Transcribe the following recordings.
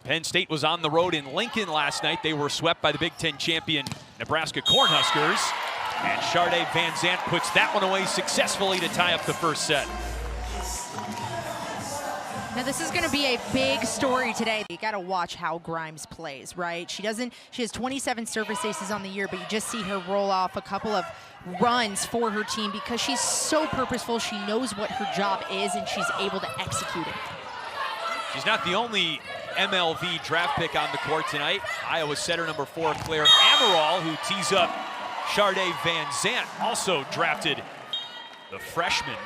Penn State was on the road in Lincoln last night. They were swept by the Big Ten champion Nebraska Cornhuskers. And Chard'e Vanzandt puts that one away successfully to tie up the first set. Now this is going to be a big story today. You got to watch how Grimes plays, right? She has 27 service aces on the year, but you just see her roll off a couple of runs for her team because she's so purposeful. She knows what her job is and she's able to execute it. She's not the only MLV draft pick on the court tonight. Iowa setter number 4, Claire Amaral, who tees up Chard'e Vanzandt, also drafted. The freshman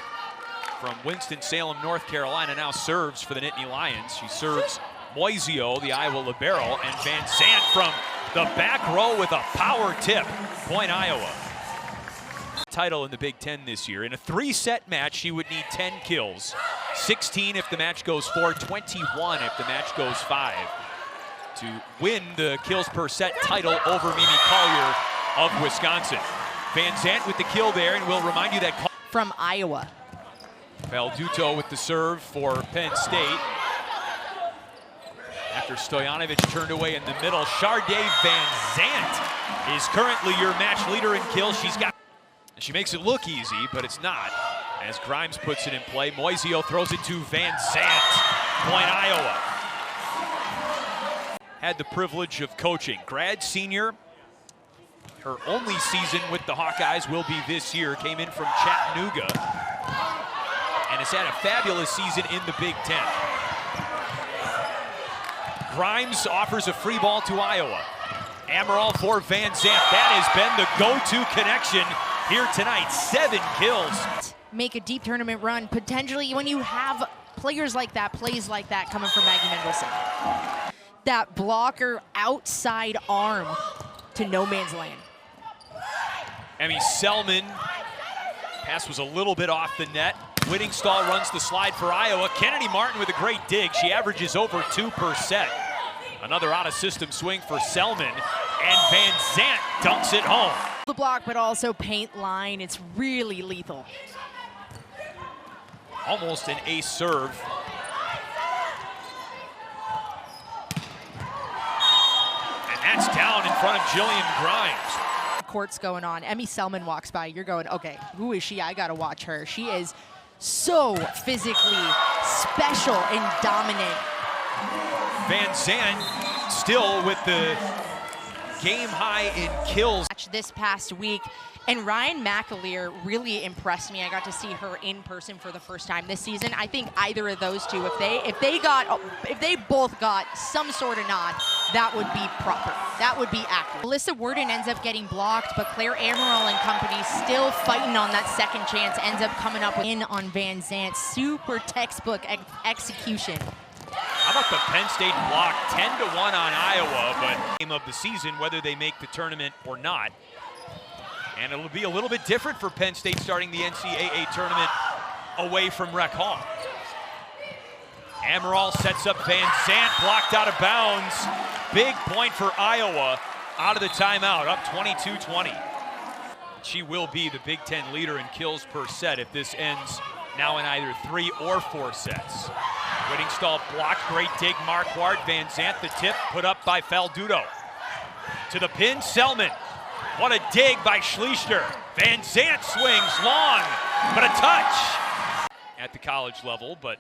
from Winston-Salem, North Carolina, now serves for the Nittany Lions. She serves Moisio, the Iowa libero, and Vanzandt from the back row with a power tip. Point Iowa. Title in the Big Ten this year. In a 3-set match, she would need 10 kills. 16 if the match goes 4, 21 if the match goes 5. To win the kills per set title over Mimi Collier of Wisconsin. Vanzandt with the kill there, and we'll remind you that from Iowa. Valduto with the serve for Penn State. After Stojanovic turned away in the middle, Chard'e Vanzandt is currently your match leader in kills. She makes it look easy, but it's not. As Grimes puts it in play, Moisio throws it to Vanzandt. Point Iowa. Had the privilege of coaching. Grad senior. Her only season with the Hawkeyes will be this year. Came in from Chattanooga. And has had a fabulous season in the Big Ten. Grimes offers a free ball to Iowa. Amaral for Vanzandt. That has been the go-to connection here tonight. 7 kills. Make a deep tournament run, potentially when you have players like that, plays like that coming from Maggie Mendelson. That blocker outside arm to no man's land. Emmy Selman. Pass was a little bit off the net. Whittingstall runs the slide for Iowa. Kennedy Martin with a great dig. She averages over 2 per set. Another out-of-system swing for Selman. And Vanzandt dunks it home. The block, but also paint line. It's really lethal. Almost an ace serve. And that's down in front of Jillian Grimes. Court's going on. Emmy Selman walks by. You're going, okay, who is she? I got to watch her. She is so physically special and dominant. Vanzandt still with the game high in kills. This past week, and Ryan McAleer really impressed me. I got to see her in person for the first time this season. I think either of those two, if they both got some sort of nod, that would be proper. That would be accurate. Alyssa Worden ends up getting blocked, but Claire Amaral and company still fighting on that second chance, ends up coming up with in on Vanzandt. Super textbook execution. How about the Penn State block? 10-1 on Iowa, but game of the season, whether they make the tournament or not. And it'll be a little bit different for Penn State starting the NCAA tournament away from Rec Hall. Amaral sets up Vanzandt, blocked out of bounds. Big point for Iowa out of the timeout, up 22-20. She will be the Big Ten leader in kills per set if this ends now in either 3 or 4 sets. Whittingstall blocked, great dig, Marquardt. Vanzandt, the tip, put up by Falduto. To the pin, Selman. What a dig by Schlichter. Vanzandt swings long, but a touch at the college level. But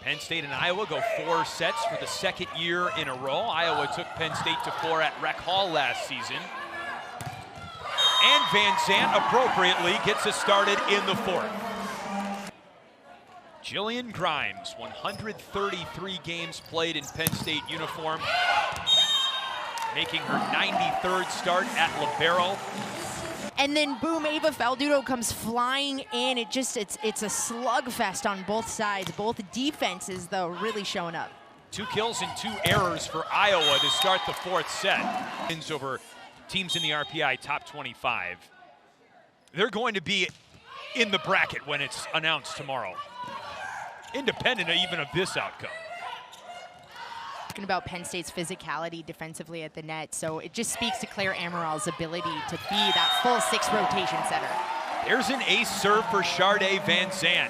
Penn State and Iowa go 4 sets for the 2nd year in a row. Iowa took Penn State to 4 at Rec Hall last season. And Vanzandt appropriately gets us started in the 4th. Jillian Grimes, 133 games played in Penn State uniform, making her 93rd start at libero. And then boom, Ava Falduto comes flying in. It's a slugfest on both sides. Both defenses, though, really showing up. 2 kills and 2 errors for Iowa to start the 4th set. Wins over teams in the RPI top 25. They're going to be in the bracket when it's announced tomorrow, independent even of this outcome. Talking about Penn State's physicality defensively at the net, so it just speaks to Claire Amaral's ability to be that full 6 rotation setter. There's an ace serve for Chard'e Vanzandt.